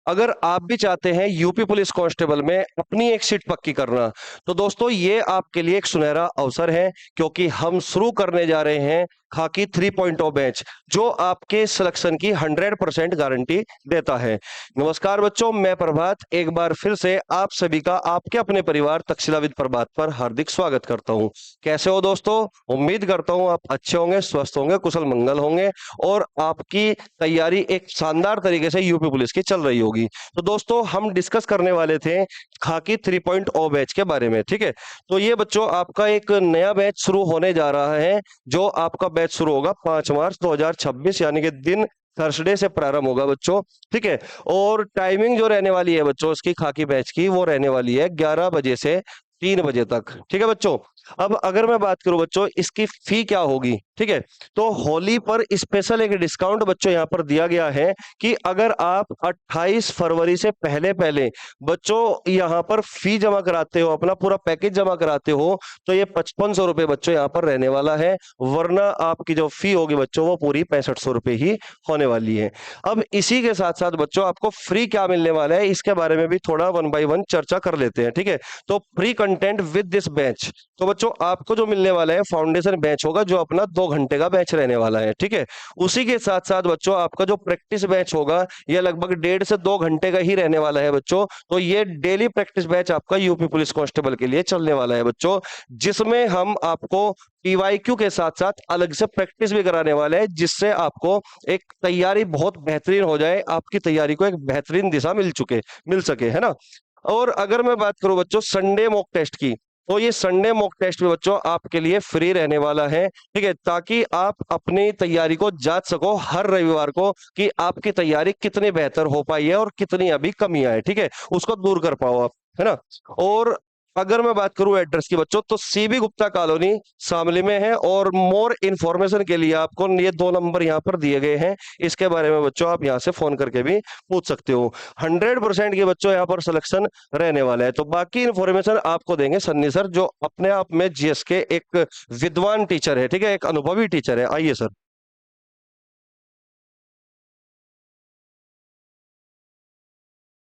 अगर आप भी चाहते हैं यूपी पुलिस कांस्टेबल में अपनी एक सीट पक्की करना, तो दोस्तों ये आपके लिए एक सुनहरा अवसर है, क्योंकि हम शुरू करने जा रहे हैं खाकी 3.0 बैच, जो आपके सिलेक्शन की 100% गारंटी देता है। नमस्कार बच्चों, मैं प्रभात एक बार फिर से आप सभी का आपके अपने परिवार तक्षशिला विद प्रभात पर हार्दिक स्वागत करता हूं। कैसे हो दोस्तों? उम्मीद करता हूं आप अच्छे होंगे, स्वस्थ होंगे, कुशल मंगल होंगे और आपकी तैयारी एक शानदार तरीके से यूपी पुलिस की चल रही होगी। तो दोस्तों हम डिस्कस करने वाले थे खाकी 3.0 बैच के बारे में, ठीक है। तो ये बच्चों आपका एक नया बैच शुरू होने जा रहा है, जो आपका बैच शुरू होगा 5 मार्च 2026, यानी कि दिन थर्सडे से प्रारंभ होगा बच्चों, ठीक है। और टाइमिंग जो रहने वाली है बच्चों इसकी खाकी बैच की, वो रहने वाली है 11 बजे से 3 बजे तक, ठीक है बच्चों। अब अगर मैं बात करूं बच्चों इसकी फी क्या होगी, ठीक है, तो होली पर स्पेशल एक डिस्काउंट बच्चों यहाँ पर दिया गया है कि अगर आप 28 फरवरी से पहले पहले बच्चों यहाँ पर फी जमा कराते हो, अपना पूरा पैकेज जमा कराते हो, तो ये 5500 रुपए बच्चों यहाँ पर रहने वाला है। वरना आपकी जो फी होगी बच्चों वो पूरी 6500 रुपए ही होने वाली है। अब इसी के साथ साथ बच्चों आपको फ्री क्या मिलने वाला है, इसके बारे में भी थोड़ा 1 बाय 1 चर्चा कर लेते हैं, ठीक है। तो free content with this batch, तो बच्चों आपको जो मिलने वाला है फाउंडेशन बैच होगा, जो अपना 2 घंटे का बैच रहने वाला है, ठीक है। उसी के साथ साथ बच्चों आपका जो प्रैक्टिस बैच होगा यह लगभग 1.5 से 2 घंटे का ही रहने वाला है बच्चों। तो ये डेली प्रैक्टिस बैच आपका यूपी पुलिस कांस्टेबल के लिए चलने वाला है बच्चों, जिसमें हम आपको पीवाईक्यू के साथ साथ अलग से प्रैक्टिस भी कराने वाले हैं, जिससे आपको एक तैयारी बहुत बेहतरीन हो जाए, आपकी तैयारी को एक बेहतरीन दिशा मिल सके, है ना। और अगर मैं बात करूं बच्चों संडे मॉक टेस्ट की, तो ये संडे मॉक टेस्ट भी बच्चों आपके लिए फ्री रहने वाला है, ठीक है, ताकि आप अपनी तैयारी को जांच सको हर रविवार को कि आपकी तैयारी कितनी बेहतर हो पाई है और कितनी अभी कमियां है, ठीक है, उसको दूर कर पाओ आप, है ना। और अगर मैं बात करूं एड्रेस की बच्चों, तो सीबी गुप्ता कॉलोनी शामली में है, और मोर इन्फॉर्मेशन के लिए आपको ये 2 नंबर यहाँ पर दिए गए हैं, इसके बारे में बच्चों आप यहाँ से फोन करके भी पूछ सकते हो। 100% के बच्चों यहाँ पर सिलेक्शन रहने वाला है। तो बाकी इंफॉर्मेशन आपको देंगे सन्नी सर, जो अपने आप में जीएस के एक विद्वान टीचर है, ठीक है, एक अनुभवी टीचर है। आइए सर।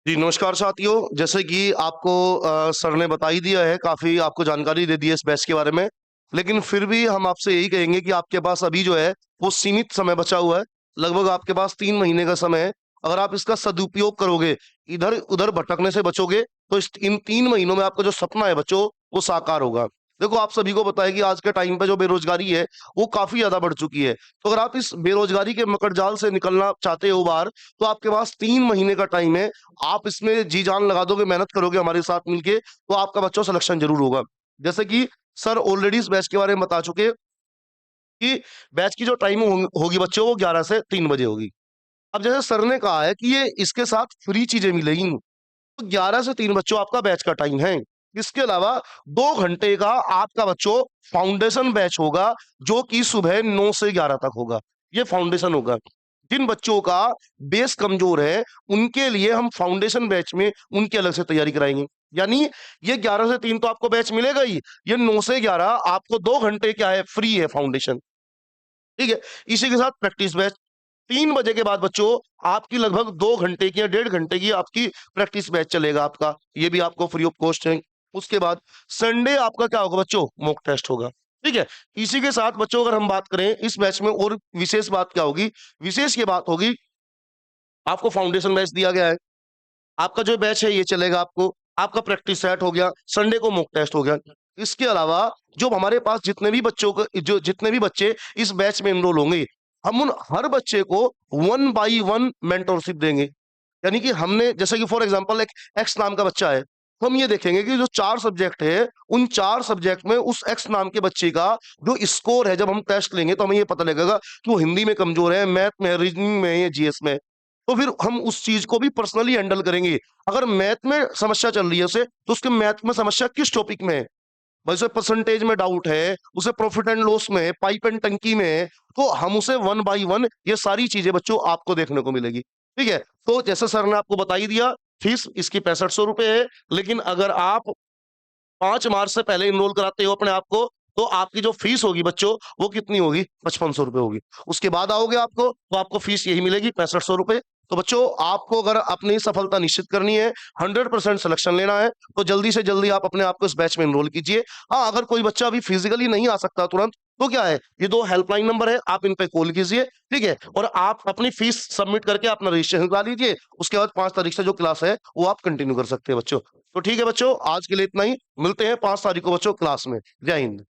जी नमस्कार साथियों। जैसे कि आपको सर ने बता ही दिया है, काफी आपको जानकारी दे दी है इस बैच के बारे में। लेकिन फिर भी हम आपसे यही कहेंगे कि आपके पास अभी जो है वो सीमित समय बचा हुआ है। लगभग आपके पास 3 महीने का समय है। अगर आप इसका सदुपयोग करोगे, इधर उधर भटकने से बचोगे, तो इन 3 महीनों में आपका जो सपना है बच्चों वो साकार होगा। देखो, आप सभी को पता है कि आज के टाइम पे जो बेरोजगारी है वो काफी ज्यादा बढ़ चुकी है। तो अगर आप इस बेरोजगारी के मकड़जाल से निकलना चाहते हो बाहर, तो आपके पास 3 महीने का टाइम है। आप इसमें जी जान लगा दोगे, मेहनत करोगे हमारे साथ मिलके, तो आपका बच्चों सिलेक्शन जरूर होगा। जैसे कि सर ऑलरेडी इस बैच के बारे में बता चुके कि बैच की जो टाइमिंग होगी बच्चों वो 11 से 3 बजे होगी। अब जैसे सर ने कहा है कि ये इसके साथ फ्री चीजें मिलेगी, तो 11 से 3 बच्चों आपका बैच का टाइम है। इसके अलावा 2 घंटे का आपका बच्चों फाउंडेशन बैच होगा, जो कि सुबह 9 से 11 तक होगा। ये फाउंडेशन होगा। जिन बच्चों का बेस कमजोर है उनके लिए हम फाउंडेशन बैच में उनकी अलग से तैयारी कराएंगे। यानी ये 11 से 3 तो आपको बैच मिलेगा ही, ये 9 से 11 आपको 2 घंटे क्या है, फ्री है फाउंडेशन, ठीक है। इसी के साथ प्रैक्टिस बैच 3 बजे के बाद बच्चों आपकी लगभग 2 घंटे की या 1.5 घंटे की आपकी प्रैक्टिस बैच चलेगा आपका, ये भी आपको फ्री ऑफ कॉस्ट है। उसके बाद संडे आपका क्या होगा बच्चों, मॉक टेस्ट होगा, ठीक है। इसी के साथ बच्चों अगर हम बात करें इस बैच में और विशेष बात क्या होगी, विशेष ये बात होगी, आपको फाउंडेशन बैच दिया गया है, आपका जो बैच है ये चलेगा आपको, आपका प्रैक्टिस सेट हो गया, संडे को मॉक टेस्ट हो गया। इसके अलावा जो हमारे पास जितने भी बच्चों को जो जितने भी बच्चे इस बैच में एनरोल होंगे, हम उन हर बच्चे को 1 बाई 1 मेंटरशिप देंगे। यानी कि हमने, जैसे कि फॉर एग्जांपल एक एक्स नाम का बच्चा है, तो हम ये देखेंगे कि जो 4 सब्जेक्ट है, उन 4 सब्जेक्ट में उस एक्स नाम के बच्चे का जो स्कोर है, जब हम टेस्ट लेंगे तो हमें ये पता लगेगा कि वो हिंदी में कमजोर है, मैथ में, रीजनिंग में है, जीएस में। तो फिर हम उस चीज को भी पर्सनली हैंडल करेंगे। अगर मैथ में समस्या चल रही है उसे, तो उसके मैथ में समस्या किस टॉपिक में है, भाई उसे परसेंटेज में डाउट है, उसे प्रॉफिट एंड लॉस में है, पाइप एंड टंकी में है, तो हम उसे 1 बाई 1 ये सारी चीजें बच्चों आपको देखने को मिलेगी, ठीक है। तो जैसे सर ने आपको बता ही दिया, फीस इसकी 6500 रुपए है। लेकिन अगर आप 5 मार्च से पहले इनरोल कराते हो अपने आप को, तो आपकी जो फीस होगी बच्चों वो कितनी होगी, 5500 रुपए होगी। उसके बाद आओगे आपको, तो आपको फीस यही मिलेगी 6500 रुपए। तो बच्चों आपको अगर अपनी सफलता निश्चित करनी है, 100% सिलेक्शन लेना है, तो जल्दी से जल्दी आप अपने आप को इस बैच में एनरोल कीजिए। हाँ, अगर कोई बच्चा अभी फिजिकली नहीं आ सकता तुरंत, तो क्या है, ये 2 हेल्पलाइन नंबर है, आप इन पे कॉल कीजिए, ठीक है? और आप अपनी फीस सबमिट करके अपना रजिस्ट्रेशन करा लीजिए। उसके बाद 5 तारीख से जो क्लास है, वो आप कंटिन्यू कर सकते हैं बच्चों। तो ठीक है बच्चों, आज के लिए इतना ही। मिलते हैं 5 तारीख को बच्चों क्लास में। जय हिंद।